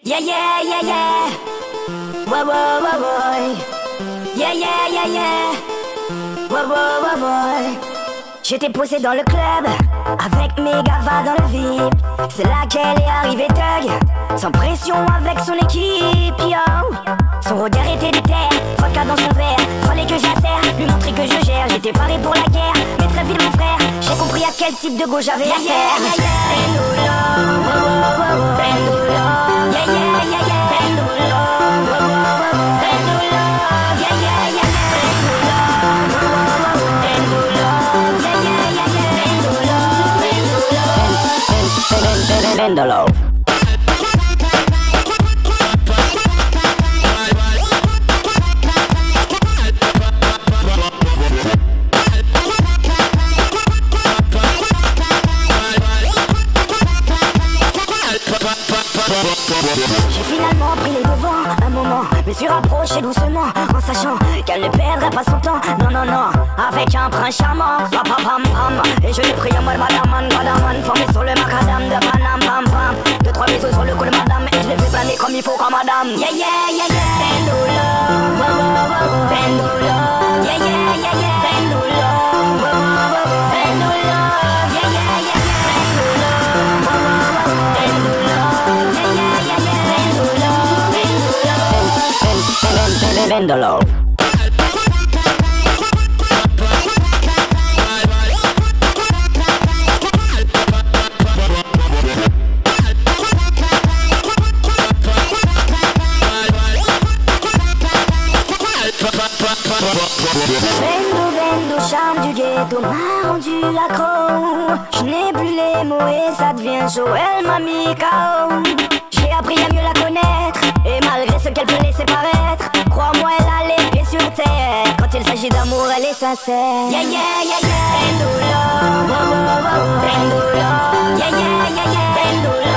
Yeah, yeah, yeah, yeah. Wow, wow, wow, wow. Yeah, yeah, yeah, yeah. Wow, wow, wow, wow. J'étais posé dans le club avec mes gavas dans le VIP. C'est là qu'elle est arrivée thug, sans pression avec son équipe, yo. Son regard était déter, vodka dans son verre. Fallait que j'assère, lui montrer que je gère. J'étais paré pour la guerre, mais très vite mon frère, j'ai compris à quel type de go j'avais affaire. Yeah, yeah, yeah, yeah. Vendolo. J'ai finalement pris les devants un moment, me suis rapproché doucement en sachant qu'elle ne perdrait pas son temps. Non, non, non, avec un prince charmant. Pam, pam, pam. Et je lui prie en mode madame, madame, formé sur le macadam de Panam, pam, pam. 2-3 bisous sur le cou de madame et je l'ai fait planer comme il faut comme madame. Yeah, yeah, yeah, yeah. Pendula, wow, wow, wow. Pendula, yeah, yeah, yeah, yeah. Pendula, wow, wow, wow. Pendula, yeah, yeah, yeah, yeah. Pendula, wow, wow, wow. Pendula, yeah, yeah, yeah, yeah. Pendula, Pendolo. Bendo, charme du ghetto m'a rendu accro. Je n'ai plus les mots et ça devient chaud. Elle m'a mis KO. J'ai appris à mieux la connaître et malgré ce qu'elle peut laisser paraître, crois-moi elle a les pieds sur terre. Quand il s'agit d'amour elle est sincère. Yeah, yeah, yeah, yeah. Pendula, wow, wow, wow. Pendula, yeah, yeah, yeah, yeah. Pendula,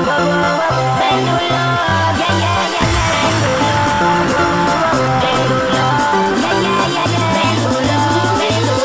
wow, wow, wow. Pendula, yeah, yeah, yeah, yeah. Pendula, wow, wow, wow. Pendula, yeah, yeah, yeah, yeah. Pendula, Pendula, Pendula.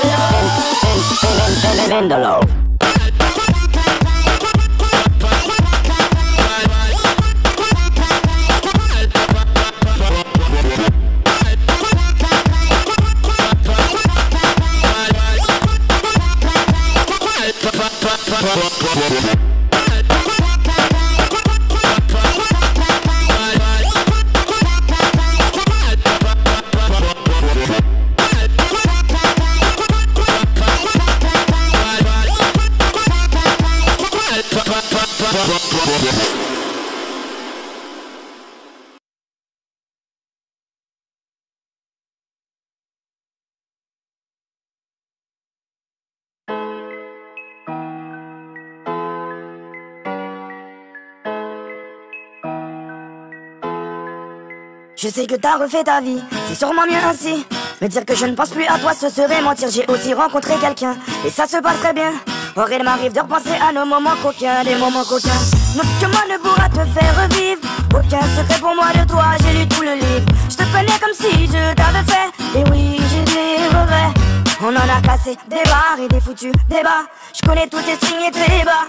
Je sais que t'as refait ta vie, c'est sûrement mieux ainsi. Me dire que je ne pense plus à toi, ce serait mentir. J'ai aussi rencontré quelqu'un, et ça se passe très bien. Or il m'arrive de repenser à nos moments coquins, des moments coquins. Notre moi ne pourra te faire revivre. Aucun secret pour moi de toi, j'ai lu tout le livre. Je te connais comme si je t'avais fait. Et oui, j'ai des regrets. On en a cassé des barres et des foutus débats. Je connais tous tes signes et tes bas.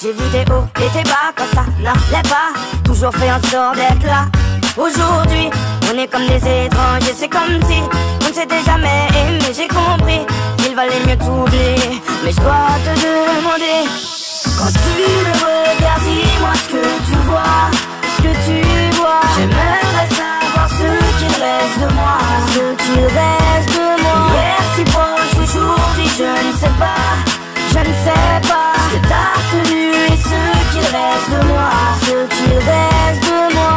J'ai vu tes hauts et tes bas, quand ça n'allait pas. Toujours fait en sorte d'être là. Aujourd'hui, on est comme des étrangers, c'est comme si on ne s'était jamais aimé. J'ai compris qu'il valait mieux t'oublier, mais je dois te demander, quand tu me regardes, dis-moi ce que tu vois, ce que tu vois. J'aimerais savoir ce qu'il reste de moi, ce qu'il reste de moi. Hier si proche, aujourd'hui je ne sais pas, je ne sais pas ce que t'as tenu et ce qu'il reste de moi, ce qu'il reste de moi.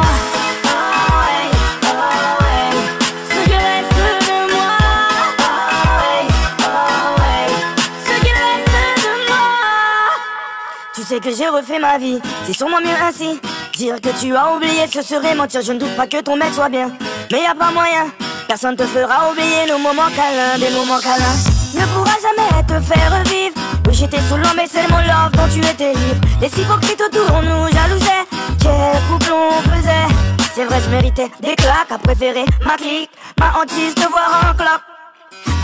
Tu sais que j'ai refait ma vie, c'est sûrement mieux ainsi. Dire que tu as oublié, ce serait mentir. Je ne doute pas que ton mec soit bien, mais y a pas moyen. Personne te fera oublier nos moments câlins, des moments câlins. Ne pourra jamais te faire revivre. Oui, j'étais sous l'homme mais c'est mon love dont tu étais libre. Les hypocrites autour nous jalousaient. Quel couple on faisait. C'est vrai, je méritais des claques. À préférer ma clique, ma hantise, te voir en cloque.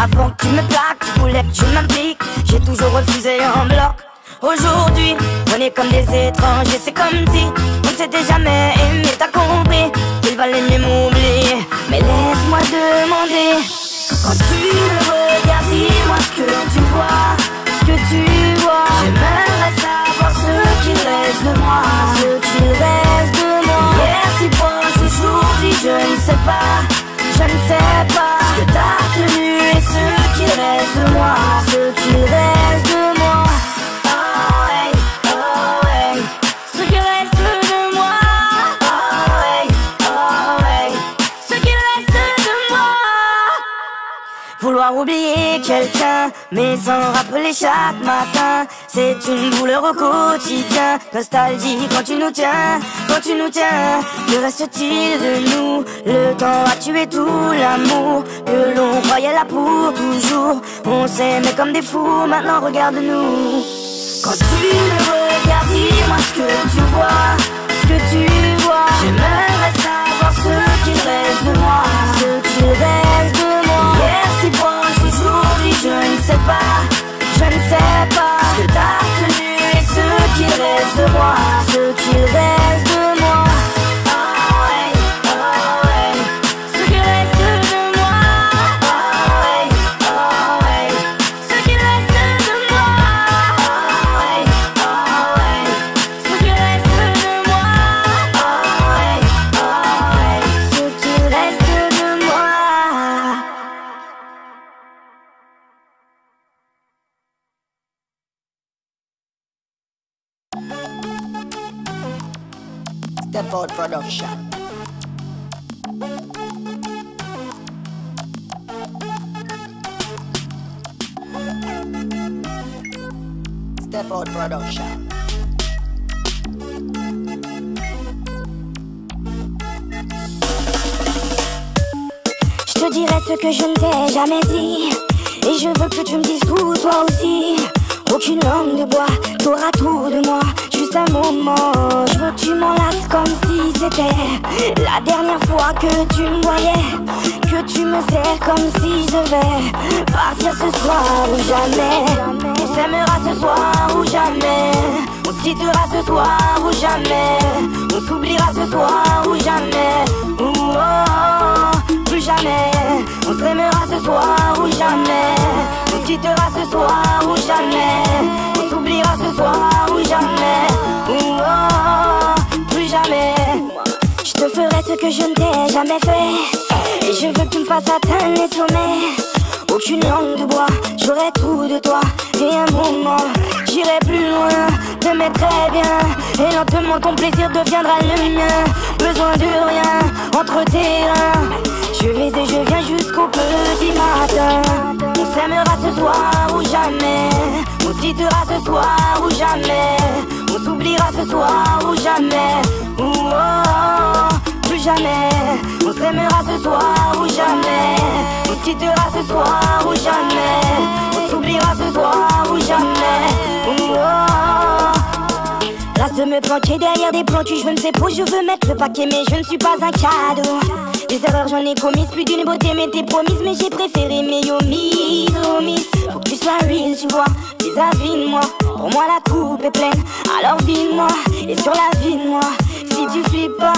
Avant que tu me plaques, tu voulais que je m'implique. J'ai toujours refusé en bloc. Aujourd'hui, on est comme des étrangers, c'est comme si on ne s'était jamais aimé, t'as compris. Il valait mieux m'oublier, mais laisse-moi demander. Quand tu me regardes, dis-moi ce que tu vois, ce que tu vois. J'aimerais savoir ce qu'il reste de moi, ce qu'il reste de moi. Hier si proche, aujourd'hui je ne sais pas, je ne sais pas ce que t'as tenu et ce qu'il reste de moi, ce qu'il reste de moi. Oh ouais, ce qu'il reste de moi. Oh ouais, ce qu'il reste de moi. Vouloir oublier quelqu'un, mais sans rappeler chaque matin, c'est une douleur au quotidien. Nostalgie quand tu nous tiens, quand tu nous tiens. Que reste-t-il de nous? Le temps a tué tout l'amour que l'on croyait là pour toujours. On s'aimait comme des fous, maintenant regarde-nous. Quand tu me regardes, dis-moi ce que tu vois, ce que tu vois. J'aimerais savoir ce qu'il reste de moi, ce qu'il reste de moi. Hier si proche, aujourd'hui je ne sais pas, je ne sais pas ce que t'as tenu et ce qu'il reste de moi, ce qu'il reste de moi. Oh ouais, ce qu'il reste de moi. Oh ouais, ce qu'il reste de moi. Oh ouais, ce qu'il reste de moi. Oh ouais, ce qu'il reste de moi. Step Out Production. Step Out Production. Je te dirai ce que je ne t'ai jamais dit, et je veux que tu me dises tout toi aussi. Aucune langue de bois, t'auras tout de moi, juste un moment. Je veux que tu m'enlaces comme si c'était la dernière fois que tu me voyais, que tu me serres comme si je devais partir ce soir ou jamais. On s'aimera ce soir ou jamais, on se quittera ce soir ou jamais, on s'oubliera ce soir ou jamais. Plus jamais, on s'aimera ce soir ou jamais, on se quittera ce soir ou jamais, on s'oubliera ce soir ou jamais. Plus jamais. Je te ferai ce que je ne t'ai jamais fait, et je veux que tu me fasses atteindre les sommets. Aucune langue de bois, j'aurai tout de toi, et un moment, j'irai plus loin, t'aimer très bien, et lentement ton plaisir deviendra le mien. Besoin de rien entre tes reins, je vais et je viens jusqu'au petit matin. On s'aimera ce soir ou jamais, on se quittera ce soir ou jamais, on s'oubliera ce soir ou jamais. Plus jamais, on s'aimera ce soir ou jamais, on se quittera ce soir ou jamais, on s'oubliera ce soir ou jamais. Reste de me planquer derrière des plantus, je ne sais pas où je veux mettre le paquet, mais je ne suis pas un cadeau. Des erreurs j'en ai commises, plus d'une beauté m'était promise, mais j'ai préféré mes omises. Faut que tu sois real, tu vois, vis-à-vis de moi. Pour moi la coupe est pleine, alors vide-moi, et sur la vie de moi. Si tu flippes pas,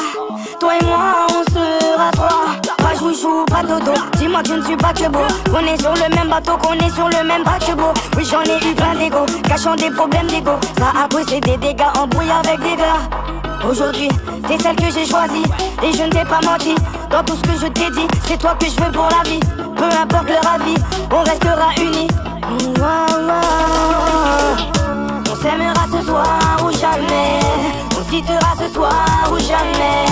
toi et moi on sera trois. Pas joujou, pas dodo, dis-moi que je ne suis pas que beau. Qu'on est sur le même bateau, qu'on est sur le même paquebot. Oui j'en ai eu plein d'ego, cachant des problèmes d'ego. Ça a causé des dégâts, embrouillés avec des gars. Aujourd'hui, t'es celle que j'ai choisie, et je ne t'ai pas menti. Dans tout ce que je t'ai dit, c'est toi que je veux pour la vie. Peu importe leur avis, on restera unis. On s'aimera ce soir ou jamais, on se quittera ce soir ou jamais,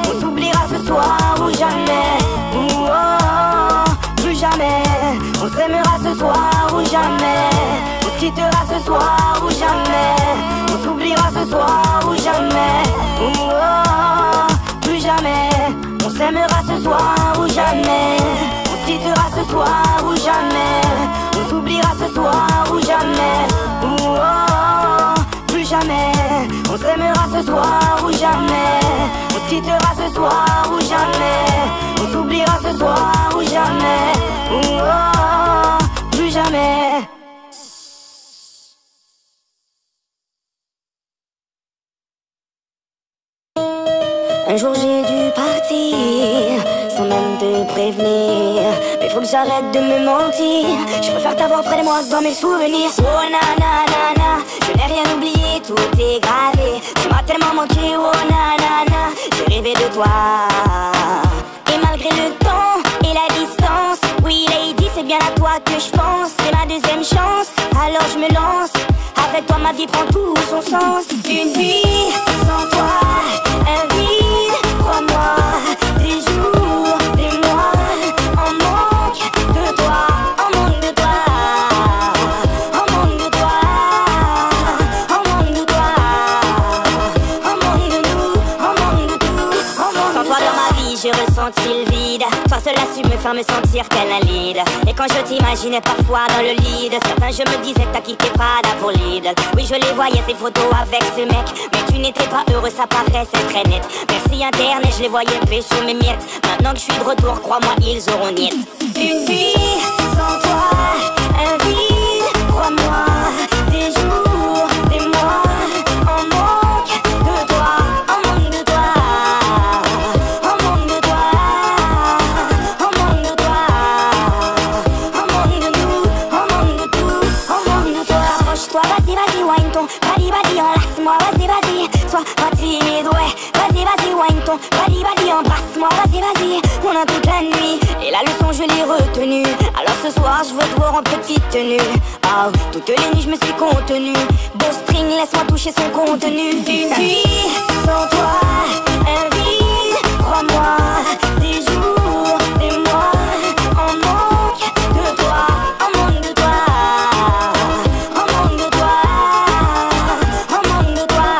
on s'oubliera ce soir ou jamais. Plus jamais, on s'aimera ce soir ou jamais, on se quittera ce soir ou jamais, on s'oubliera ce soir ou jamais. Plus jamais, on s'aimera ce soir ou jamais, on se quittera ce soir ou jamais, on s'oubliera ce soir ou jamais. Plus jamais, on s'aimera ce soir ou jamais, on se quittera ce soir ou jamais, on s'oubliera ce soir ou jamais. Plus jamais. Un jour j'ai dû partir sans même te prévenir. Mais faut que j'arrête de me mentir. Je préfère t'avoir près de moi dans mes souvenirs. Oh na na na na, je n'ai rien oublié, tout est gravé. Tu m'as tellement manqué, oh na na na, j'ai rêvé de toi. Et malgré le temps et la distance, oui lady, c'est bien à toi que je pense. C'est ma deuxième chance, alors je me lance. Avec toi ma vie prend tout son sens. Une vie sans toi, un vide, crois-moi. Des jours, des mois, en manque de toi, en manque de toi, en manque de toi, en manque de toi, en manque de nous, en manque de tout, en manque de toi. Sans toi dans ma vie j'ai ressenti le vide. Toi seul a su me faire me sentir tel un lead. Et quand je t'imaginais parfois dans le lit de certains, je me disais que t'as quitté Prada pour Lidl. Oui, je les voyais ces photos avec ce mec, mais tu n'étais pas heureux, ça paraissait très net. Merci internet, je les voyais pécho mes miettes. Maintenant que je suis de retour, crois-moi, ils auront niet. Une vie sans toi, un vide, crois-moi. Des jours, des mois, en manque de toi, en manque de toi, en manque de toi, en manque de toi, en manque de nous, en manque de tout, en manque de toi. Approche-toi, vas-y, vas-y, wine ton body, body, enlace-moi, vas-y, vas-y. Sois pas timide, ouais, vas-y, vas-y, wine ton body, body, embrasse-moi, vas-y, vas-y. On a toute la nuit, et la leçon je l'ai retenue. Alors ce soir je veux te voir en petite tenue. Oh, toutes les nuits je me suis contenue. Beau string, laisse-moi toucher son contenu. Une vie sans toi, un vide, crois-moi. Des jours, des mois, en manque de toi, en manque de toi, en manque de toi, en manque de toi,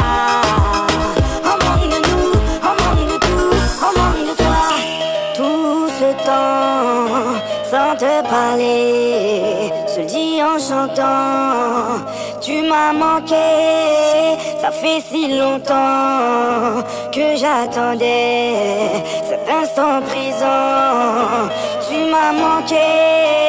en manque de nous, en manque de tout, en manque de toi. Tout ce temps sans te parler, je le dis en chantant. Tu m'as manqué, ça fait si longtemps que j'attendais cet instant présent. Tu m'as manqué.